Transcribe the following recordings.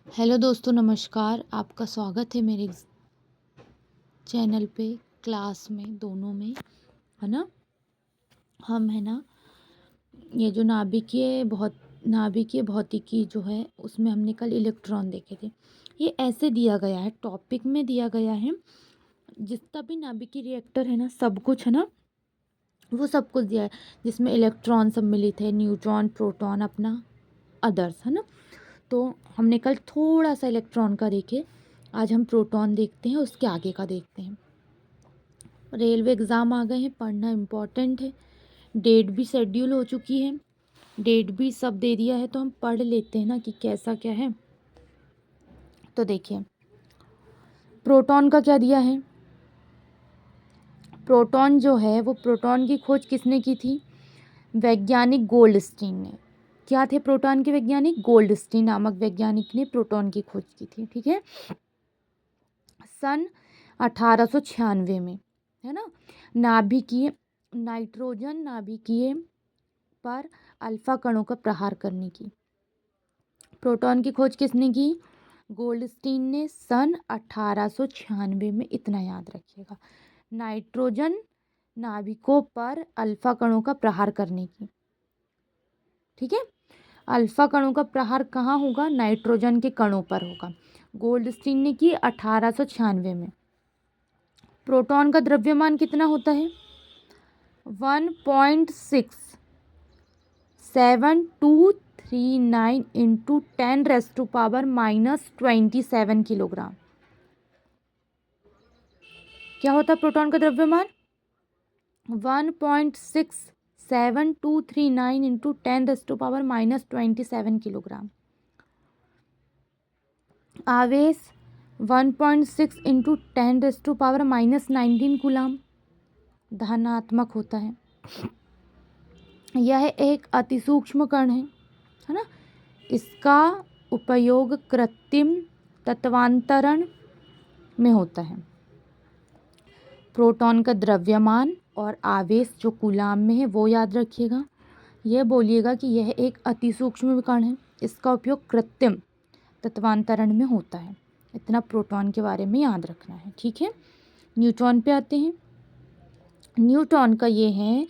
Hello दोस्तों, नमस्कार। आपका स्वागत है मेरे चैनल पे, क्लास में, दोनों में, है ना। हम है ना, ये जो नाभिकीय भौतिकी जो है उसमें हमने कल इलेक्ट्रॉन देखे थे। ये ऐसे दिया गया है, टॉपिक में दिया गया है। जितना भी नाभिकीय रिएक्टर है ना, सब कुछ है ना, वो सब कुछ दिया है जिसमें इलेक्ट्रॉन सम्मिलित है, न्यूट्रॉन, प्रोटॉन, अपना अदर्स, है ना। तो हमने कल थोड़ा सा इलेक्ट्रॉन का देखे, आज हम प्रोटॉन देखते हैं, उसके आगे का देखते हैं। रेलवे एग्ज़ाम आ गए हैं, पढ़ना इम्पॉर्टेंट है। डेट भी शेड्यूल हो चुकी है, डेट भी सब दे दिया है, तो हम पढ़ लेते हैं ना कि कैसा क्या है। तो देखिए, प्रोटॉन का क्या दिया है। प्रोटॉन जो है वो प्रोटॉन की खोज किसने की थी? वैज्ञानिक गोल्डस्टीन ने। क्या थे प्रोटॉन के वैज्ञानिक? गोल्डस्टीन नामक वैज्ञानिक ने प्रोटॉन की खोज की थी, ठीक है, सन 1896 में, है ना। नाभिकीय नाइट्रोजन नाभिकीय पर अल्फा कणों का प्रहार करने की। प्रोटॉन की खोज किसने की? गोल्डस्टीन ने, सन 1896 में। इतना याद रखिएगा, नाइट्रोजन नाभिकों पर अल्फा कणों का प्रहार करने की, ठीक है। अल्फा कणों का प्रहार कहाँ होगा? नाइट्रोजन के कणों पर होगा। गोल्डस्टीन ने की 1896 में। प्रोटॉन का द्रव्यमान कितना होता है? 1.6729 इंटू 10⁻⁻⁻27 किलोग्राम। क्या होता है प्रोटॉन का द्रव्यमान? 1.6729 इंटू 10⁻⁻⁻27 किलोग्राम। आवेश 1.6 इंटू 10⁻⁻19 कूलाम धनात्मक होता है। यह एक अतिसूक्ष्म कण है ना। इसका उपयोग कृत्रिम तत्वांतरण में होता है। प्रोटॉन का द्रव्यमान और आवेश जो कूलाम में है वो याद रखिएगा। यह बोलिएगा कि यह एक अतिसूक्ष्म कण है, इसका उपयोग कृत्रिम तत्वांतरण में होता है। इतना प्रोटॉन के बारे में याद रखना है, ठीक है। न्यूट्रॉन पे आते हैं। न्यूट्रॉन का ये है,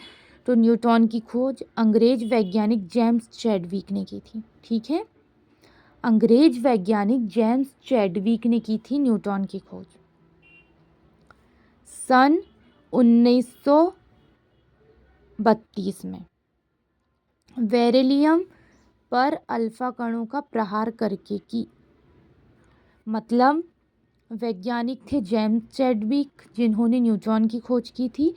तो न्यूट्रॉन की खोज अंग्रेज वैज्ञानिक जेम्स चैडविक ने की थी, ठीक है। अंग्रेज वैज्ञानिक जेम्स चैडविक ने की थी न्यूट्रॉन की खोज सन 1932 में। बेरिलियम पर अल्फा कणों का प्रहार करके की। मतलब वैज्ञानिक थे जेम्स चैडविक, जिन्होंने न्यूट्रॉन की खोज की थी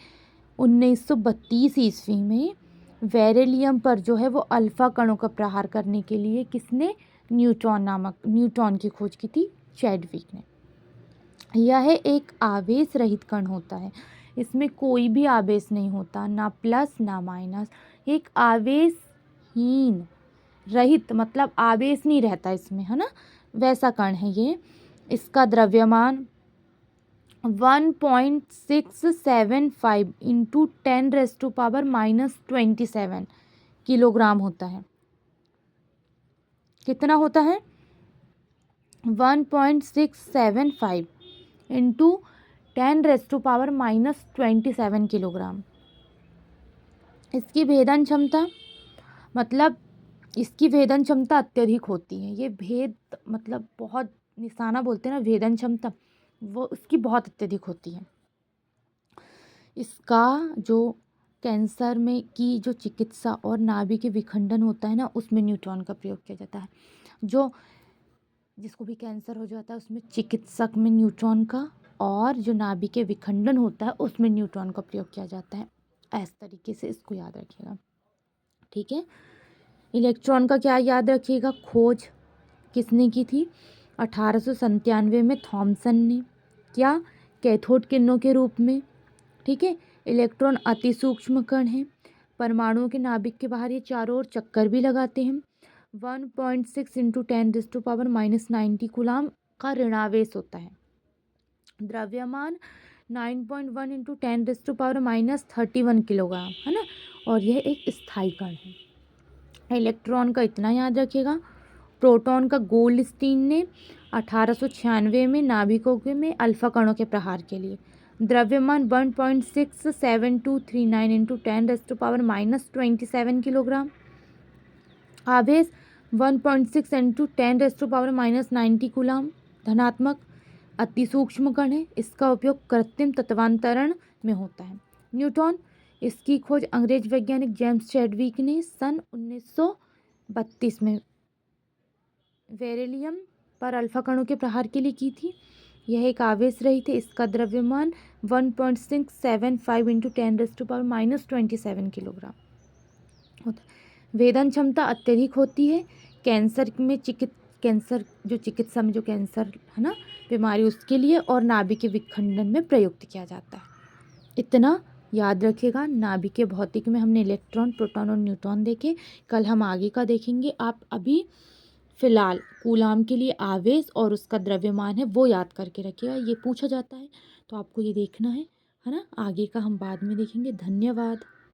1932 ईस्वी में। बेरिलियम पर जो है वो अल्फा कणों का प्रहार करने के लिए किसने? न्यूट्रॉन की खोज की थी चैडविक ने। यह एक आवेश रहित कण होता है, इसमें कोई भी आवेश नहीं होता, ना प्लस ना माइनस। एक आवेशहीन रहित, मतलब आवेश नहीं रहता इसमें, है ना, वैसा कण है ये। इसका द्रव्यमान 1.675 इंटू 10⁻⁻27 किलोग्राम होता है। कितना होता है? 1.675 इंटू 10⁻⁻27 किलोग्राम। इसकी भेदन क्षमता, मतलब इसकी भेदन क्षमता अत्यधिक होती है। ये भेद मतलब बहुत, निशाना बोलते हैं ना, भेदन क्षमता, वो उसकी बहुत अत्यधिक होती है। इसका जो कैंसर में की जो चिकित्सा और नाभि के विखंडन होता है ना, उसमें न्यूट्रॉन का प्रयोग किया जाता है। जो जिसको भी कैंसर हो जाता है उसमें चिकित्सक में न्यूट्रॉन का, और जो नाभि के विखंडन होता है उसमें न्यूट्रॉन का प्रयोग किया जाता है। इस तरीके से इसको याद रखिएगा, ठीक है। इलेक्ट्रॉन का क्या याद रखिएगा? खोज किसने की थी? 1897 में थॉमसन ने। क्या? कैथोड किरणों के रूप में, ठीक है। इलेक्ट्रॉन अति सूक्ष्म कण है। परमाणुओं के नाभिक के बाहर ये चारों ओर चक्कर भी लगाते हैं। 1.6 इंटू 10⁻⁻90 कूलाम का ऋणावेश होता है। द्रव्यमान 9.1 इंटू 10⁻31 किलोग्राम, है ना। और यह एक स्थायी कण है। इलेक्ट्रॉन का इतना याद रखिएगा। प्रोटॉन का गोल्डस्टीन ने 1896 में नाभिकों के में अल्फा कणों के प्रहार के लिए। द्रव्यमान 1.67239 इंटू 10⁻⁻27 किलोग्राम। आवेश 1.6 इंटू 10⁻⁻90 कूलाम धनात्मक। अति सूक्ष्म कण है, इसका उपयोग कृत्रिम तत्वांतरण में होता है। न्यूट्रॉन, इसकी खोज अंग्रेज वैज्ञानिक जेम्स चैडविक ने सन 1932 में बेरिलियम पर अल्फा कणों के प्रहार के लिए की थी। यह एक आवेश रहित है, इसका द्रव्यमान 1.675 इंटू 10⁻⁻27 किलोग्राम होता है। वेदन क्षमता अत्यधिक होती है। कैंसर जो चिकित्सा में जो कैंसर है ना बीमारी, उसके लिए और नाभिक विखंडन में प्रयुक्त किया जाता है। इतना याद रखिएगा। नाभिकीय भौतिक में हमने इलेक्ट्रॉन, प्रोटॉन और न्यूट्रॉन देखे। कल हम आगे का देखेंगे। आप अभी फिलहाल कूलाम के लिए आवेश और उसका द्रव्यमान है वो याद करके रखिएगा, ये पूछा जाता है तो आपको ये देखना है ना। आगे का हम बाद में देखेंगे। धन्यवाद।